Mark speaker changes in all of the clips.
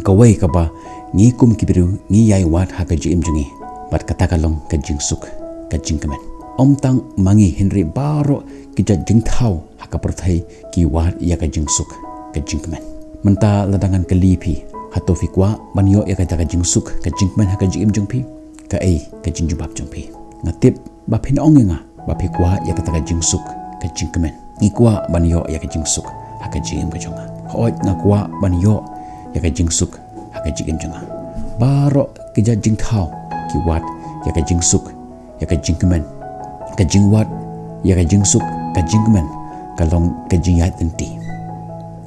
Speaker 1: Kawai kaba ngi kum kibiru ngi yai wat ha ka jim jungi bat kata kalong ka jing suk ka jing kemen om tang mangi Henry baro kita jing thau ha ka perthai ki wat ya ka jing suk ka jing kemen menta ladangan kelipi hato fi kwa banyo ya ka jing suk ka jing kemen ha ka jim jung pi ka ai ka jing jubab jung pi ngatip ba phin ong nga ba phi kwa ya ka jing suk ka jing kemen ngi kwa banyo ya ka jing suk ha ka jim ka jonga hoi na kwa banyo ya ka jing suk ha ka jing jonga baro kita jing thau ki wat ya ka jing suk ya ka jing kemen ka jing wat ya ka jing suk ka jing kemen kalong ka jing yat enti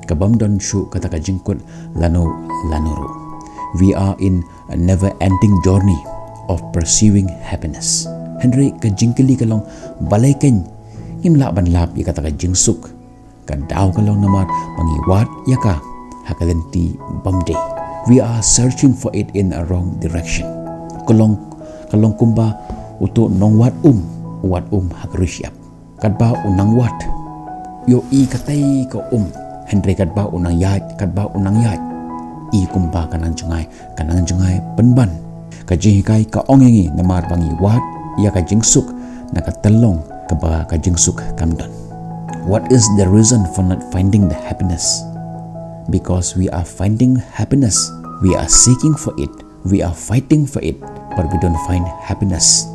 Speaker 1: ka bam don shu kata ka jing kut lanuru. We are in a never ending journey of pursuing happiness. Henry ka jing kili kalong balai ken im la ban lap ya kata ka jing suk ka daw kalong namar mangi wat ya ka hakalenti bam day. We are searching for it in a wrong direction. Kalong kumba uto nong wat hagrisyap. Kadba unang wat. Yo I katay ko Henry kadba unang yat. I kumba kanang jungay penban. Kajihikay ka ongengi namar bangi wat ya ka jingsuk nakatalong kaba ka jingsuk kamdon. What is the reason for not finding the happiness? Because we are finding happiness, we are seeking for it, we are fighting for it, but we don't find happiness.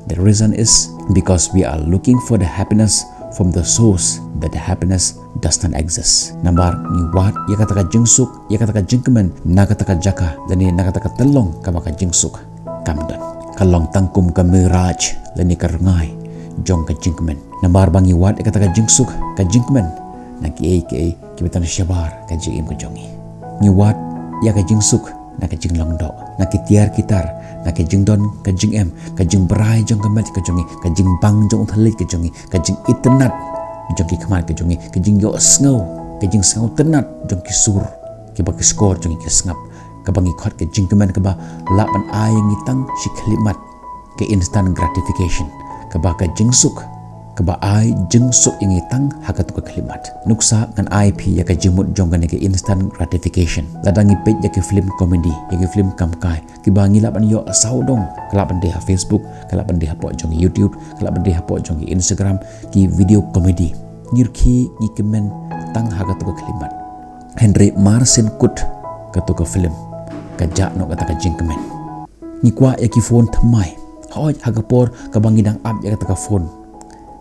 Speaker 1: The reason is because we are looking for the happiness from the source that the happiness does not exist. Nambar ni wat ya kata ka jingsuk, ya kata ka jingkemen, na kata ka jaka, dan ni na kata ka telong ka maka jingsuk kamdan. Kalong tangkum ka miraj, dan ni karengai jong ka jingkemen. Nambar bangi wat ya kata ka jingsuk ka jingkemen, na ki kibetan syabar ka jingim ka jongi. Ni wat ya ka jingsuk na ka jing longdo, na ki tiar kitar, na ka jing don ka jing em, ka jing berai jong kamat ka jongi, ka jing bang jong thalit ka jongi, ka jing itnat jong ki khamat ka jongi, ka jing yo sngo, ka jing sngo tenat jong ki sur, ki ba ki skor jong ki snap, ka bangi khot ka jing keman ka ba lapan ai ngitang si khlimat ke instant gratification, ka ba ka jing suk ka ba ai jing suk ingitang hakatu ka khlimat nuksa kan IP ya ka jimut jong kan ke instant gratification ladangi page ya ke film comedy ya ke film kamkai ki ba ngilapan yo saudong kalapan de Facebook kalapan de po jong YouTube kalapan de po jong Instagram ki video comedy ngirki ni kemen tang hakatu ka khlimat Henry Marcin kut katu ka film ka ja no kata ka jing kemen ni kwa ya ki phone thamai hoi hagapor ka bangidang app ya kata ka phone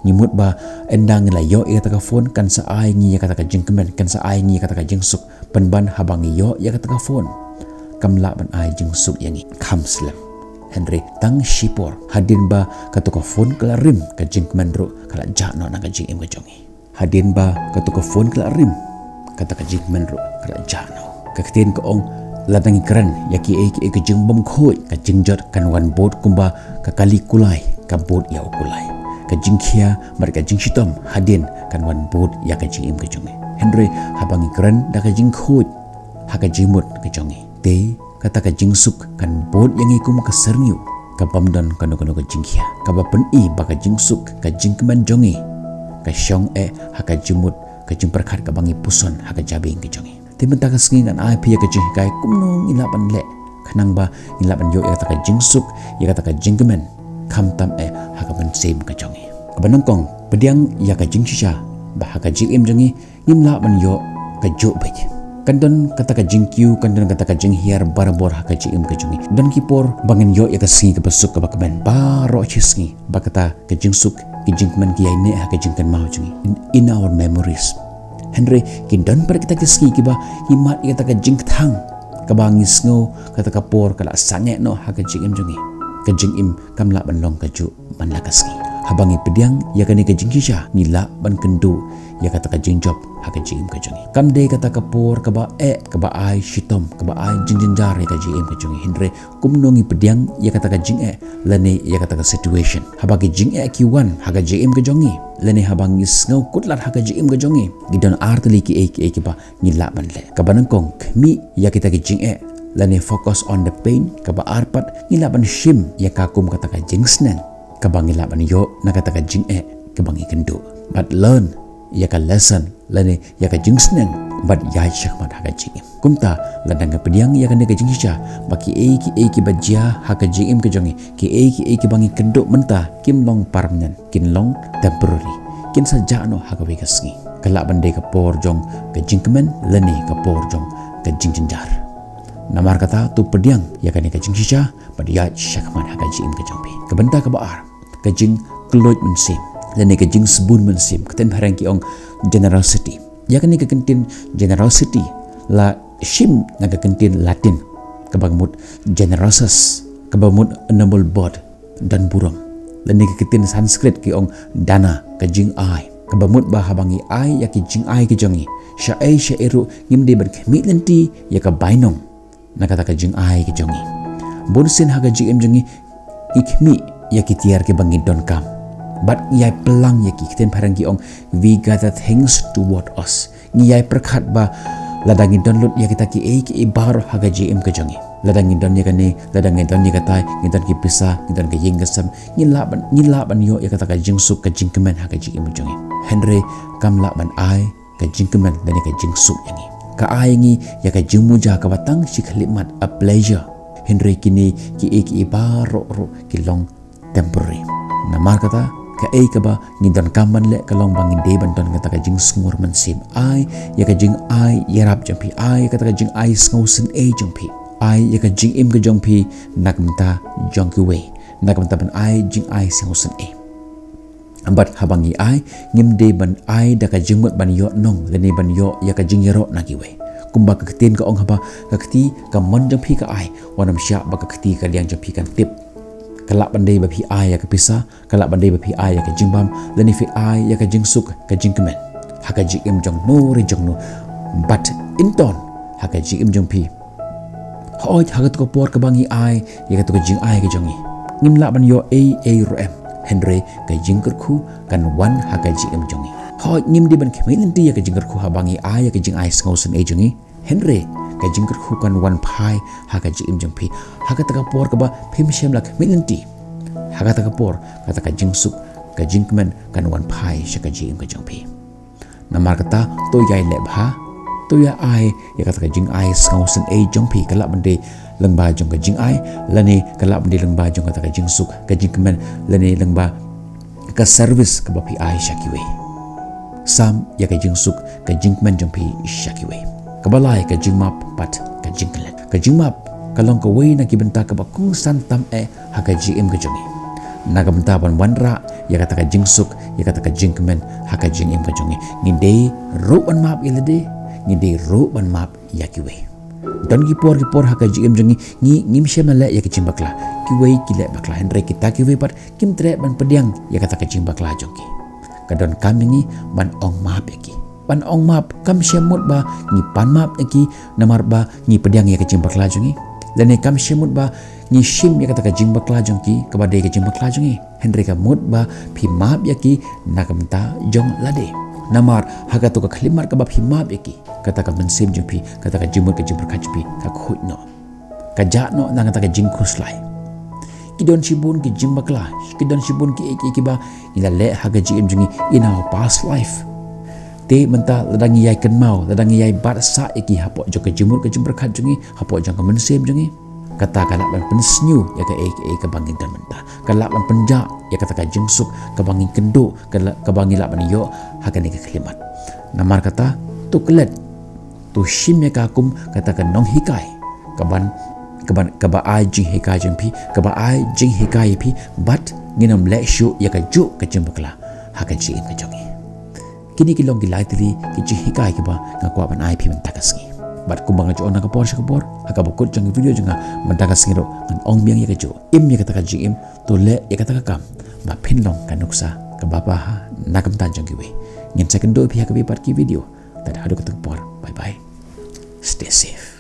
Speaker 1: nyimut ba endang la yo ya kata ka phone kan sa ai ngi ya kata ka jingkemen kan sa ai ngi ya kata ka jingsuk penban habang yo ya kata ka phone kamla ban ai jingsuk yangi khamslam Henry tang shipor hadin ba kata ka phone kala rim ka jingkemen ro kala ja no na ka jing em ka jongi hadin ba kata ka phone kala rim kata ka jingkemen ro kala ja no ka ktin ka ong ladangi keren yaki e ka jing bom khoi ka jingjot kan wan boat kumba ka kali kulai ka boat ya kulai ka jingkhia mereka jing shitom hadin kan wan boat ya ka jing im ka jongi Henry habangi keren da ka jing khoi ha ka jimut ka jongi te kata ka jing suk kan boat yang ikum ka serniu ka pamdan kan ka jingkhia ka ba pen I ba ka jing suk ka jing keman jongi ka syong ha ka jimut ka jing perkhat ka bangi puson ha ka jabing ka jongi te menta ka sngin kan IP ya ka jing kai kumno ilapan le kanang ba ilapan yo ya kata ka jing suk ya kata ka jing keman kamtam ha ka ban sem ka jongi kabanang kong pediang ya ka jing shisha ba ha ka jing em jongi nimla ban yo ka jo bej kandon kata ka jing kyu kandon kata ka jing hiar barabor ha ka jing em ka jongi dan kipor bangen yo ya ka singi ka basuk ka bakben baro chisngi ba kata ka jing suk ki jing man ki ne ha ka jing kan mau jongi in our memories Henry kindon per kita kiski ki ba himat ya kata ka jing thang ka bangis ngo kata ka por kala sange no ha ka jing em jongi ka jing im kamla ban long ka ju ban la kaski habangi pediang ya kani ka jing kisha nila ban kendu ya kata ka jing job ha ka jing ka jongi kamde kata ka por ka ba ai shitom ka ba ai jing jar ka jing ka jongi Henry kumnongi pediang ya kata ka jing lane ya kata ka situation habagi jing ki1 ha ka jing ka jongi lane habangi snau kutlat ha ka jing ka jongi gidon artli ki ki ba nila ban le ka banangkong khmi ya kita ki jing lane focus on the pain ka ba arpat ngilaban shim ya kakum kata ka jing snang ka ba ngilaban yo na kata ka jing ka bangi kendo but learn ya ka lesson lane ya ka jing snang but ya shakmat ha ka jing kumta ladang pediang ya kan kajing sha baki eki bajia ha kajing im kajongi ki eki bangi kenduk mentah kim long permanent kin long temporary kin saja no ha kawe kasngi kalak bandai ka por jong kajing kemen leni ka por jong kajing jenjar namar kata tu pediang ya kan kajing sha padia syakman ha kajing im kajongpi kebenta ka baar kajing keloit mensim leni kajing sebun mensim keten parang ki ong generosity ya kan ka kentin generosity la shim naga kentin Latin kebangun generosus kebangun enamul bod dan buram leni kekentin Sanskrit ki ong dana kajing ai kebangun bahabangi ai ya ki jing ai kejongi syai syairu ngimde berkemit lenti ya ka bainong naga ta kajing ai kejongi bonsin haga jing emjongi ikmi ya ki tiar ke bangi don kam but yai pelang ya ki keten parang ki ong we gather things toward us ngiyai perkhat ba ladangi download ya kita ki bar haga GM ke jongi ladangi don ya kani ladangi don ya kata ngidan ki pisa ngidan ke yenggasam ngilaban yo ya kata ka jingsuk ke jingkemen haga GM jongi Henry kam laban ai ke jingkemen dan ke jingsuk yangi ka ai ngi ya ka jingmuja ka batang si khalimat a pleasure Henry kini ki bar ro ki long temporary namar kata ka ka ba ngidan kaman le kalong bangin de banton kata ka jing sungur mensim ai ya ka jing ai yarap jampi ai kata ka jing ai sngosen jampi ai ya ka jing im ka jampi nakmta jongki we nakmta ban ai jing ai sngosen ambat habangi ai ngimde ban ai da ka jing mut ban yo nong leni ban yo ya ka jing yero nagi we kumba ka ketin ka ong haba ka keti ka mon jampi ka ai wanam sya ba ka keti ka liang jampi kan tip kalak bandai bapi ai ya kepisa kalak bandai bapi ai ya ke jingbam leni fi ai ya ke jingsuk ke jingkemen haka jing jong no ri jong no but inton haka jing jong pi hoi haka to por ke bangi ai ya ke to jing ai ke jongi ngimla ban yo ro em Henry ke jingker khu kan wan haka jing jongi hoi ngim di ban kemelenti ya ke jingker khu ha bangi ai ya ke jing ai sngosen jongi Henry ka jingker hukan wan pai haka jing jengpi haka taka por ka ba phim shem lak milenti haka taka por kata ka jingsuk ka jingmen kan wan pai shaka jing ka jengpi namar kata to yai le bha to ya ai ya kata ka jing ai skausen jengpi kala bende lengba jong ka jing ai lani kala bende lengba jong kata ka jingsuk ka jingmen lani lengba ka service ka ba pi ai shakiwe sam ya ka jingsuk ka jingmen jengpi shakiwe kabalai ka jingmap pat ka jingkelet ka jingmap kalong ka wei na kibenta ka bakung santam haka GM ka jongi naga benta ban wanra ya kata ka jingsuk ya kata ka jingkemen haka GM ka jongi ngide ro ban map ilade ngide ro ban map yakiwe don ki por haka GM jongi ngim shemale ya ka jimbakla ki wei ki le bakla Henry kita ki wei pat kim tre ban pediang ya kata ka jimbakla jongi kadon kamingi ban ong map yaki pan ong map kam syamut ba ni pan map ki namar ba ni pediang ya kajing baklajungi dan kam syamut ba ni shim ya kata kajing baklajung ki kabade kajing baklajungi Henry ka mut ba phi map ya ki nakamta jong lade namar haga to ka khlimar ka ba phi map ya ki kata ka mensim jung phi kata ka jimut ka jibur kajpi ka khut no ka ja no nang kata ka jing khuslai kidon shibun ki jing bakla kidon shibun ki ki ba ila le haga jing jungi in our past life te menta ladangi yai kenmau ladangi yai barsa iki hapok jok ke jemur ke jember khat jungi hapok jang ke mensem jungi kata kalak ban pensnyu ya ke bangin dan menta kalak ban penja ya kata ka jengsuk ke bangin kendo ke bangin lak ban yo hakan ke khlimat namar kata tu kelet tu shim ya ka kum kata ka nong hikai kaban ba ai jing hikai jempi ka ba ai jing hikai pi but nginam lek shu ya ka ju ke jembekla hakan ji in ke jongi kini kilong gilaitili ki hikai ki ba ngakwa ban IP mentakasngi bat kumbang jo na kapor shakapor haka bukut jang video janga mentakasngi ro ngan ong biang ya ka jo im ya kata ka jim to le ya kata ka kam ba phinlong kanuksa ka bapa ha nakam tan jang ki we ngin second do pihak ki part ki video tad hadu ka por bye bye stay safe.